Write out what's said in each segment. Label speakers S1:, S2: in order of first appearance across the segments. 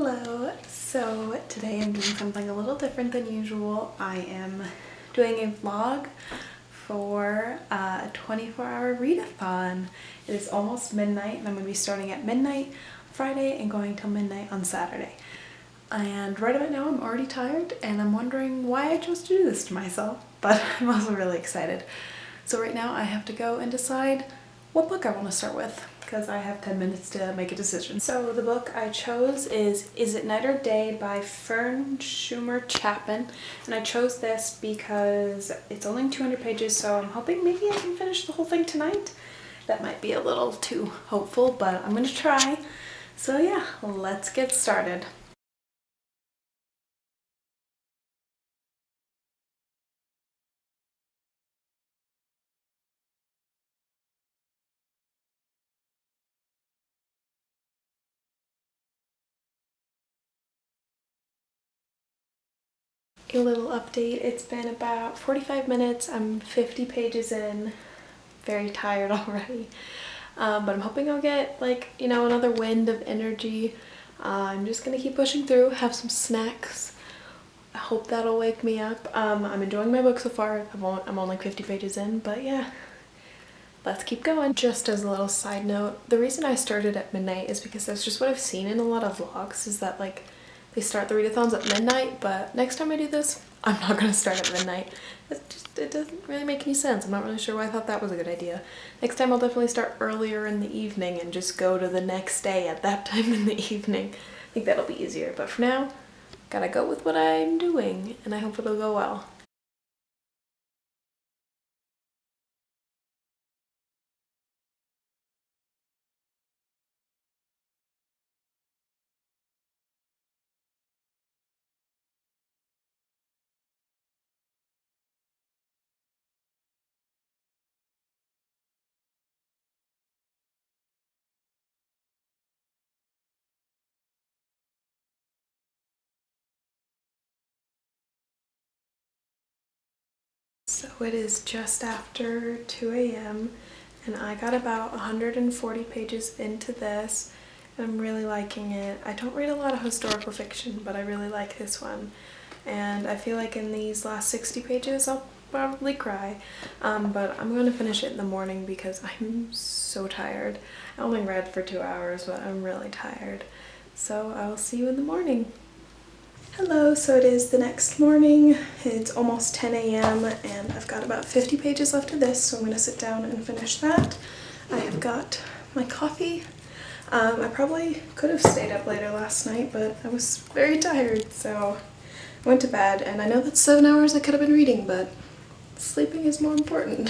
S1: Hello! So today I'm doing something a little different than usual. I am doing a vlog for a 24-hour readathon. It is almost midnight and I'm going to be starting at midnight Friday and going till midnight on Saturday. And right about now I'm already tired and I'm wondering why I chose to do this to myself, but I'm also really excited. So right now I have to go and decide what book I want to start with, because I have 10 minutes to make a decision. So the book I chose is It Night or Day by Fern Schumer Chapman, and I chose this because it's only 200 pages, so I'm hoping maybe I can finish the whole thing tonight. That might be a little too hopeful, but I'm gonna try. So yeah, let's get started. A little update, it's been about 45 minutes, I'm 50 pages in, very tired already, but I'm hoping I'll get another wind of energy. I'm just gonna keep pushing through, have some snacks. I hope that'll wake me up. I'm enjoying my book so far. I'm only 50 pages in, but yeah, let's keep going. Just as a little side note, the reason I started at midnight is because that's just what I've seen in a lot of vlogs, is that they start the readathons at midnight, but next time I do this, I'm not gonna start at midnight. It doesn't really make any sense. I'm not really sure why I thought that was a good idea. Next time I'll definitely start earlier in the evening and just go to the next day at that time in the evening. I think that'll be easier, but for now, gotta go with what I'm doing, and I hope it'll go well. So it is just after 2 a.m. and I got about 140 pages into this and I'm really liking it. I don't read a lot of historical fiction, but I really like this one. And I feel like in these last 60 pages I'll probably cry, but I'm going to finish it in the morning because I'm so tired. I only read for 2 hours, but I'm really tired. So I'll see you in the morning. Hello, so it is the next morning. It's almost 10 a.m. and I've got about 50 pages left of this, so I'm going to sit down and finish that. I have got my coffee. I probably could have stayed up later last night, but I was very tired, so I went to bed, and I know that's 7 hours I could have been reading, but sleeping is more important.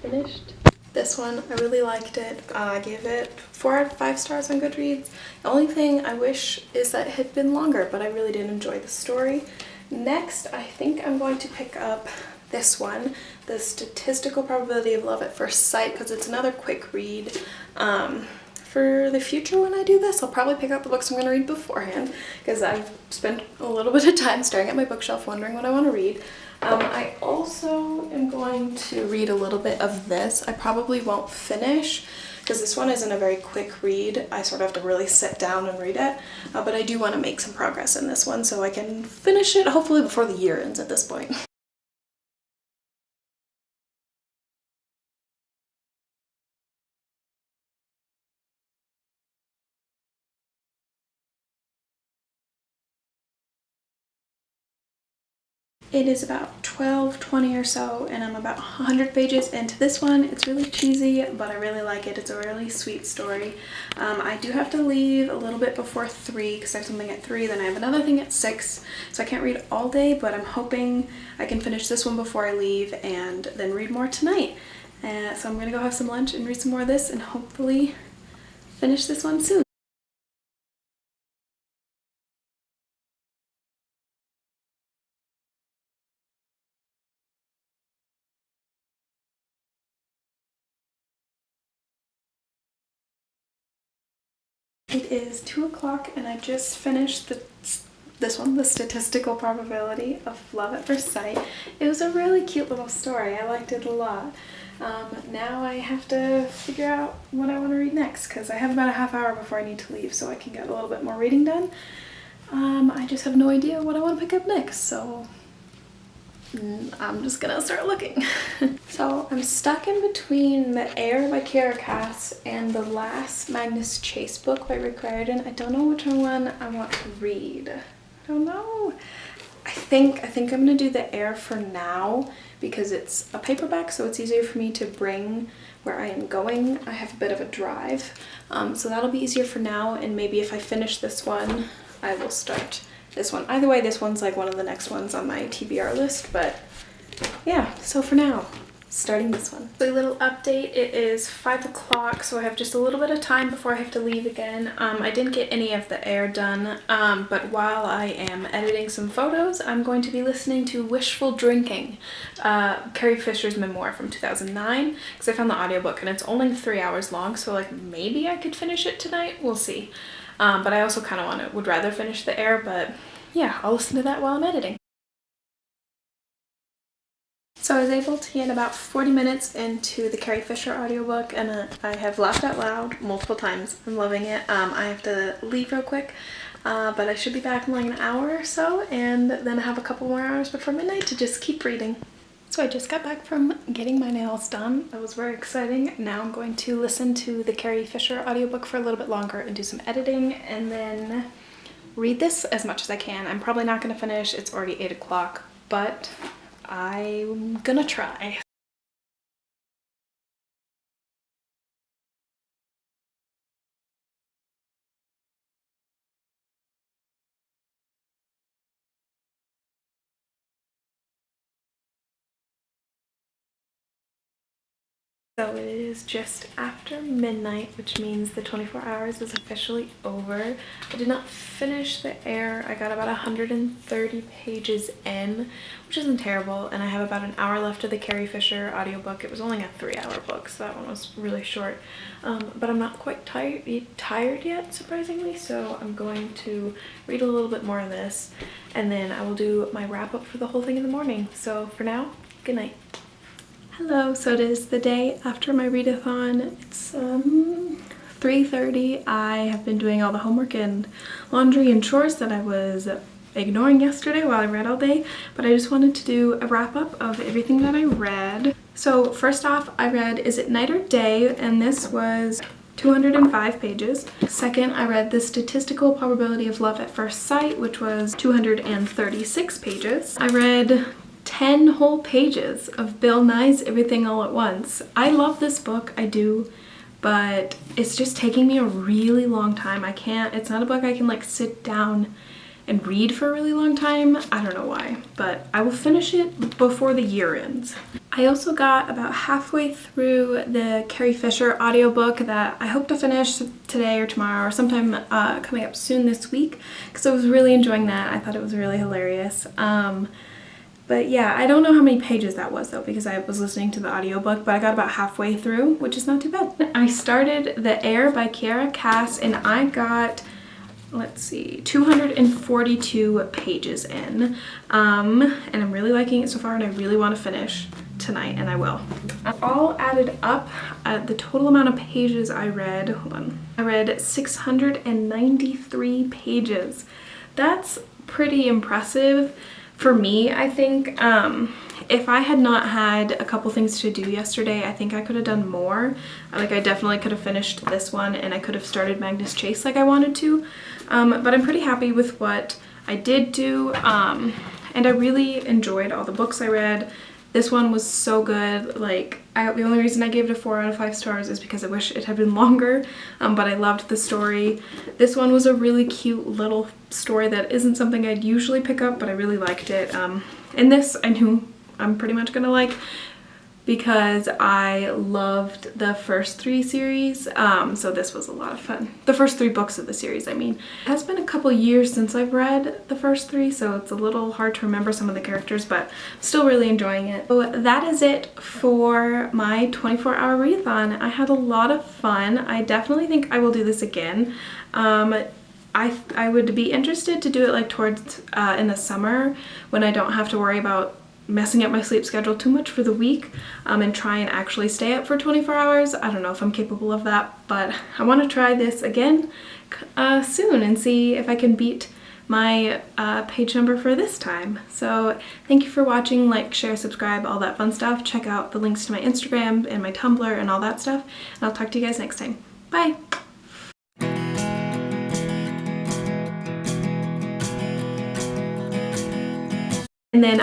S1: Finished this one. I really liked it. I gave it 4 out of 5 stars on Goodreads. The only thing I wish is that it had been longer, but I really did enjoy the story. Next, I think I'm going to pick up this one, The Statistical Probability of Love at First Sight, because it's another quick read. For the future when I do this, I'll probably pick out the books I'm going to read beforehand, because I've spent a little bit of time staring at my bookshelf wondering what I want to read. I also am going to read a little bit of this. I probably won't finish, because this one isn't a very quick read. I sort of have to really sit down and read it, but I do want to make some progress in this one so I can finish it hopefully before the year ends at this point. It is about 12:20 or so, and I'm about 100 pages into this one. It's really cheesy, but I really like it. It's a really sweet story. I do have to leave a little bit before 3 because I have something at 3, then I have another thing at 6, so I can't read all day, but I'm hoping I can finish this one before I leave and then read more tonight. So I'm gonna go have some lunch and read some more of this and hopefully finish this one soon. It is 2 o'clock and I just finished this one, The Statistical Probability of Love at First Sight. It was a really cute little story. I liked it a lot. Now I have to figure out what I want to read next because I have about a half hour before I need to leave so I can get a little bit more reading done. I just have no idea what I want to pick up next, so I'm just gonna start looking. So I'm stuck in between The Air by Kiera Cass and the last Magnus Chase book by Rick Riordan. I don't know which one I want to read. I don't know. I think I'm gonna do The Air for now because it's a paperback, so it's easier for me to bring where I am going. I have a bit of a drive, so that'll be easier for now, and maybe if I finish this one, I will start this one. Either way, this one's like one of the next ones on my TBR list, but yeah, so for now, starting this one. So a little update, it is 5 o'clock, so I have just a little bit of time before I have to leave again. I didn't get any of The Air done, but while I am editing some photos, I'm going to be listening to Wishful Drinking, Carrie Fisher's memoir from 2009, because I found the audiobook and it's only 3 hours long, so like maybe I could finish it tonight, we'll see. But I also kind of would rather finish The Air, but yeah, I'll listen to that while I'm editing. So I was able to get about 40 minutes into the Carrie Fisher audiobook, and I have laughed out loud multiple times. I'm loving it. I have to leave real quick, but I should be back in like an hour or so, and then I have a couple more hours before midnight to just keep reading. So I just got back from getting my nails done. That was very exciting. Now I'm going to listen to the Carrie Fisher audiobook for a little bit longer and do some editing, and then read this as much as I can. I'm probably not going to finish. It's already 8 o'clock, but I'm gonna try. So it is just after midnight, which means the 24 hours is officially over. I did not finish The Air. I got about 130 pages in, which isn't terrible, and I have about an hour left of the Carrie Fisher audiobook. It was only a 3-hour book, so that one was really short. But I'm not quite tired yet, surprisingly, so I'm going to read a little bit more of this, and then I will do my wrap-up for the whole thing in the morning. So for now, good night. Hello, so it is the day after my readathon. It's 3:30. I have been doing all the homework and laundry and chores that I was ignoring yesterday while I read all day, but I just wanted to do a wrap-up of everything that I read. So first off, I read Is It Night or Day? And this was 205 pages. Second, I read The Statistical Probability of Love at First Sight, which was 236 pages. I read 10 whole pages of Bill Nye's Everything All at Once. I love this book, I do, but it's just taking me a really long time. It's not a book I can like sit down and read for a really long time. I don't know why, but I will finish it before the year ends. I also got about halfway through the Carrie Fisher audiobook that I hope to finish today or tomorrow or sometime coming up soon this week, because I was really enjoying that. I thought it was really hilarious. But yeah, I don't know how many pages that was though, because I was listening to the audiobook, but I got about halfway through, which is not too bad. I started The Air by Kiera Cass, and I got, let's see, 242 pages in. And I'm really liking it so far, and I really want to finish tonight, and I will. All added up, the total amount of pages I read, hold on, I read 693 pages. That's pretty impressive. For me, I think if I had not had a couple things to do yesterday, I think I could have done more. Like I definitely could have finished this one, and I could have started Magnus Chase like I wanted to. But I'm pretty happy with what I did do, and I really enjoyed all the books I read. This one was so good. Like, the only reason I gave it a 4 out of 5 stars is because I wish it had been longer, but I loved the story. This one was a really cute little story that isn't something I'd usually pick up, but I really liked it. And this I knew I'm pretty much gonna like. because I loved the first 3 series, so this was a lot of fun. The first 3 books of the series, I mean. It has been a couple years since I've read the first 3, so it's a little hard to remember some of the characters, but I'm still really enjoying it. So that is it for my 24-hour readathon. I had a lot of fun. I definitely think I will do this again. I would be interested to do it like towards in the summer when I don't have to worry about messing up my sleep schedule too much for the week, and try and actually stay up for 24 hours. I don't know if I'm capable of that, but I want to try this again soon and see if I can beat my page number for this time. So thank you for watching. Like, share, subscribe, all that fun stuff. Check out the links to my Instagram and my Tumblr and all that stuff, and I'll talk to you guys next time. Bye! And then